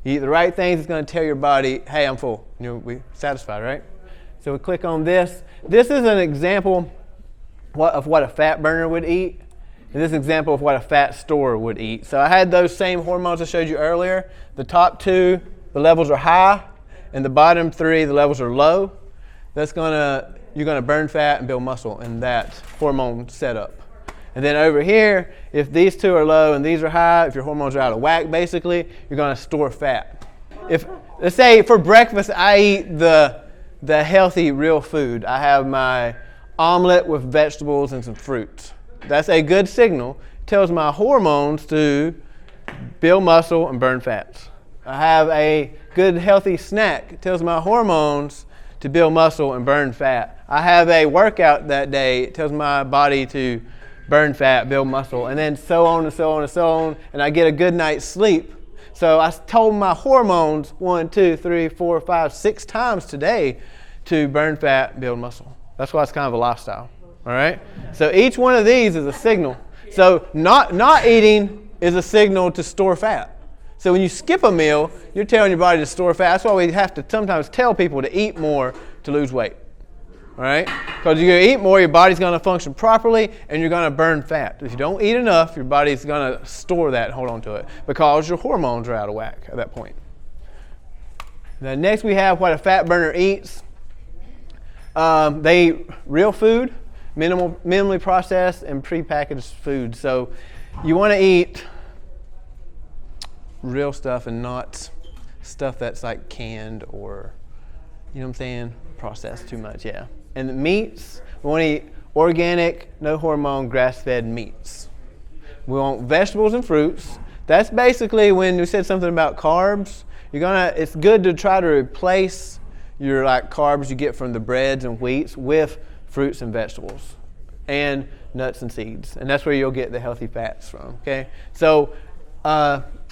You eat the right things, it's going to tell your body, hey, I'm full. We're satisfied, right? So we click on this. This is an example of what a fat burner would eat. And this is an example of what a fat storer would eat. So I had those same hormones I showed you earlier. The top 2, the levels are high, and the bottom 3, the levels are low. You're going to burn fat and build muscle in that hormone setup. And then over here, if these 2 are low and these are high, if your hormones are out of whack, basically, you're going to store fat. Let's say for breakfast, I eat the healthy, real food. I have my omelet with vegetables and some fruits. That's a good signal. It tells my hormones to build muscle and burn fats. I have a good, healthy snack. It tells my hormones to build muscle and burn fat. I have a workout that day. It tells my body to burn fat, build muscle, and then so on and so on and so on, and I get a good night's sleep. So I told my hormones 1, 2, 3, 4, 5, 6 times today to burn fat, build muscle. That's why it's kind of a lifestyle, all right? So each one of these is a signal. So not eating is a signal to store fat. So when you skip a meal, you're telling your body to store fat. That's why we have to sometimes tell people to eat more to lose weight. All right? Because you're going to eat more, your body's going to function properly, and you're going to burn fat. If you don't eat enough, your body's going to store that and hold on to it because your hormones are out of whack at that point. Now, next we have what a fat burner eats. They eat real food, minimally processed, and prepackaged food. So you want to eat real stuff and not stuff that's like canned or, you know what I'm saying, processed too much, yeah. And the meats, we want to eat organic, no hormone, grass-fed meats. We want vegetables and fruits. That's basically when we said something about carbs. It's good to try to replace your carbs you get from the breads and wheats with fruits and vegetables and nuts and seeds. And that's where you'll get the healthy fats from, okay? So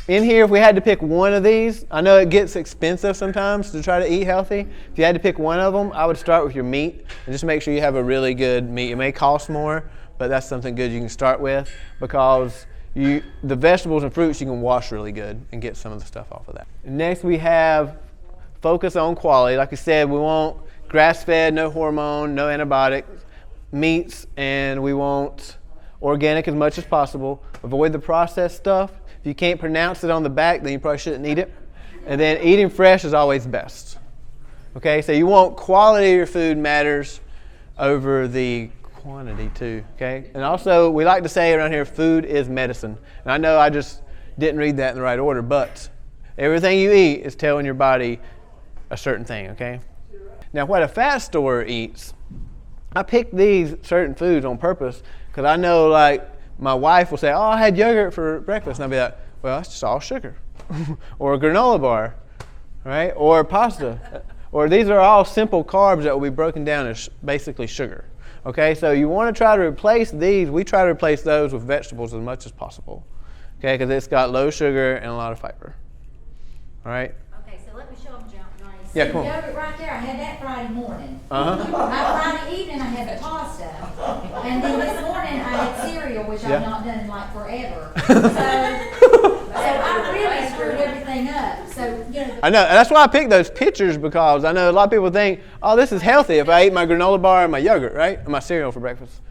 in here, if we had to pick one of these, I know it gets expensive sometimes to try to eat healthy. If you had to pick one of them, I would start with your meat and just make sure you have a really good meat. It may cost more, but that's something good you can start with because the vegetables and fruits you can wash really good and get some of the stuff off of that. Next, we have focus on quality. Like I said, we want grass-fed, no hormone, no antibiotics, meats, and we want organic as much as possible. Avoid the processed stuff. If you can't pronounce it on the back, then you probably shouldn't eat it. And then eating fresh is always best. Okay, so you want quality of your food matters over the quantity too, okay? And also, we like to say around here, food is medicine. And I know I just didn't read that in the right order, but everything you eat is telling your body a certain thing, okay? Now, what a fat storer eats, I picked these certain foods on purpose because I know, my wife will say, oh, I had yogurt for breakfast. And I'll be like, well, that's just all sugar. Or a granola bar, right? Or pasta. Or these are all simple carbs that will be broken down as basically sugar. Okay, so you want to try to replace these. We try to replace those with vegetables as much as possible. Okay, because it's got low sugar and a lot of fiber. All right? Okay, so let me show them, Johnny. Yeah, come on. Yogurt right there, I had that Friday morning. Uh-huh. Friday evening, I had the pasta. And then this morning, I had cereal, which I've not done in forever. So I really screwed everything up. So, I know, and that's why I picked those pictures because I know a lot of people think, oh, this is healthy if I eat my granola bar and my yogurt, right? And my cereal for breakfast.